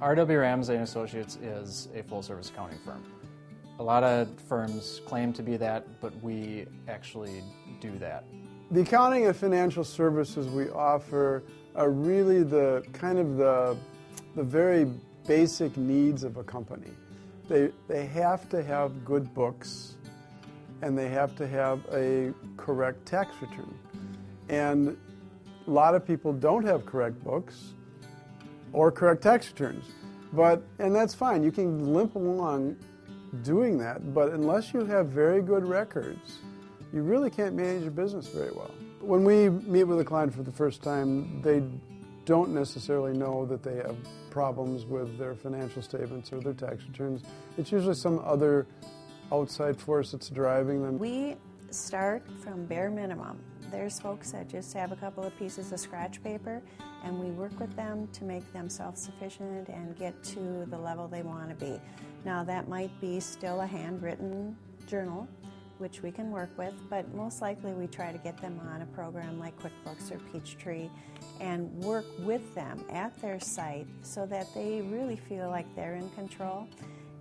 R.W. Ramsay & Associates is a full-service accounting firm. A lot of firms claim to be that, but we actually do that. The accounting and financial services we offer are really the very basic needs of a company. They have to have good books, and they have to have a correct tax return. And a lot of people don't have correct books or correct tax returns. And that's fine. You can limp along doing that, but unless you have very good records, you really can't manage your business very well. When we meet with a client for the first time, they don't necessarily know that they have problems with their financial statements or their tax returns. It's usually some other outside force that's driving them. We start from bare minimum. There's folks that just have a couple of pieces of scratch paper, and we work with them to make them self-sufficient and get to the level they want to be. Now, that might be still a handwritten journal, which we can work with, but most likely we try to get them on a program like QuickBooks or Peachtree and work with them at their site so that they really feel like they're in control.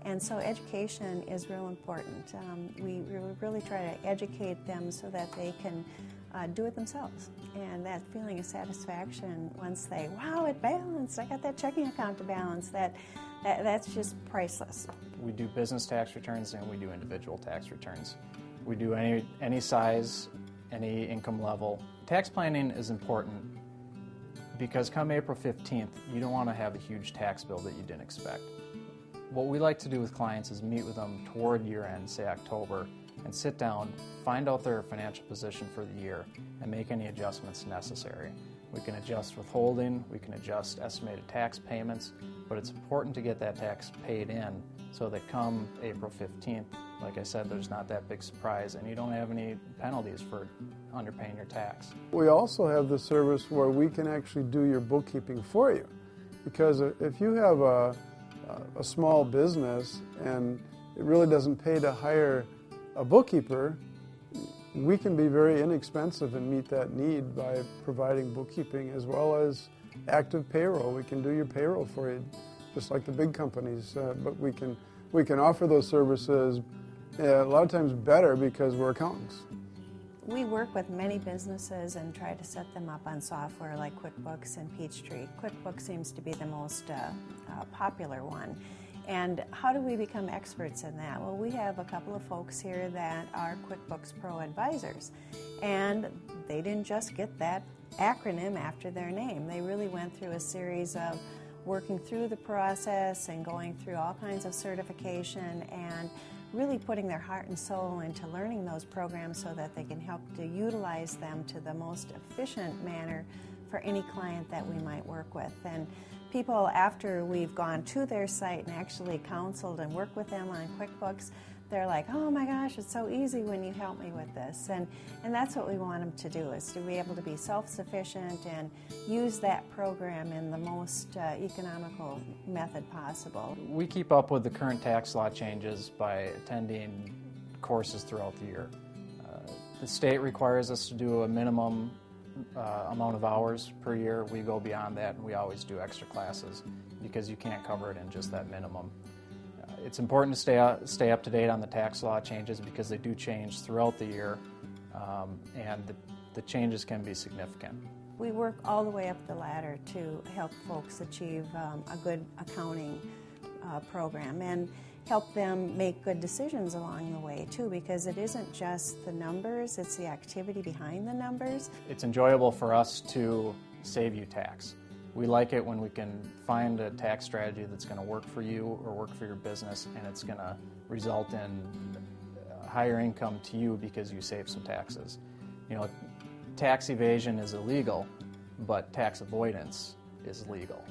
And so education is real important. We really try to educate them so that they can do it themselves. And that feeling of satisfaction once they, wow, it balanced, I got that checking account to balance, that's just priceless. We do business tax returns and we do individual tax returns. We do any size, any income level. Tax planning is important because come April 15th, you don't want to have a huge tax bill that you didn't expect. What we like to do with clients is meet with them toward year end, say October, and sit down, find out their financial position for the year, and make any adjustments necessary. We can adjust withholding, we can adjust estimated tax payments, but it's important to get that tax paid in so that come April 15th, like I said, there's not that big surprise and you don't have any penalties for underpaying your tax. We also have the service where we can actually do your bookkeeping for you, because if you have a small business and it really doesn't pay to hire a bookkeeper, we can be very inexpensive and meet that need by providing bookkeeping as well as active payroll. We can do your payroll for you, just like the big companies, but we can offer those services a lot of times better because we're accountants. We work with many businesses and try to set them up on software like QuickBooks and Peachtree. QuickBooks seems to be the most popular one. And how do we become experts in that? Well, we have a couple of folks here that are QuickBooks Pro advisors, and they didn't just get that acronym after their name. They really went through a series of working through the process and going through all kinds of certification and really putting their heart and soul into learning those programs so that they can help to utilize them to the most efficient manner for any client that we might work with. And people, after we've gone to their site and actually counseled and worked with them on QuickBooks, they're like, oh my gosh, it's so easy when you help me with this. And that's what we want them to do, is to be able to be self-sufficient and use that program in the most economical method possible. We keep up with the current tax law changes by attending courses throughout the year. The state requires us to do a minimum amount of hours per year. We go beyond that, and we always do extra classes because you can't cover it in just that minimum. It's important to stay up to date on the tax law changes because they do change throughout the year, and the changes can be significant. We work all the way up the ladder to help folks achieve a good accounting program and help them make good decisions along the way too, because it isn't just the numbers, it's the activity behind the numbers. It's enjoyable for us to save you tax. We like it when we can find a tax strategy that's going to work for you or work for your business, and it's going to result in higher income to you because you save some taxes. You know, tax evasion is illegal, but tax avoidance is legal.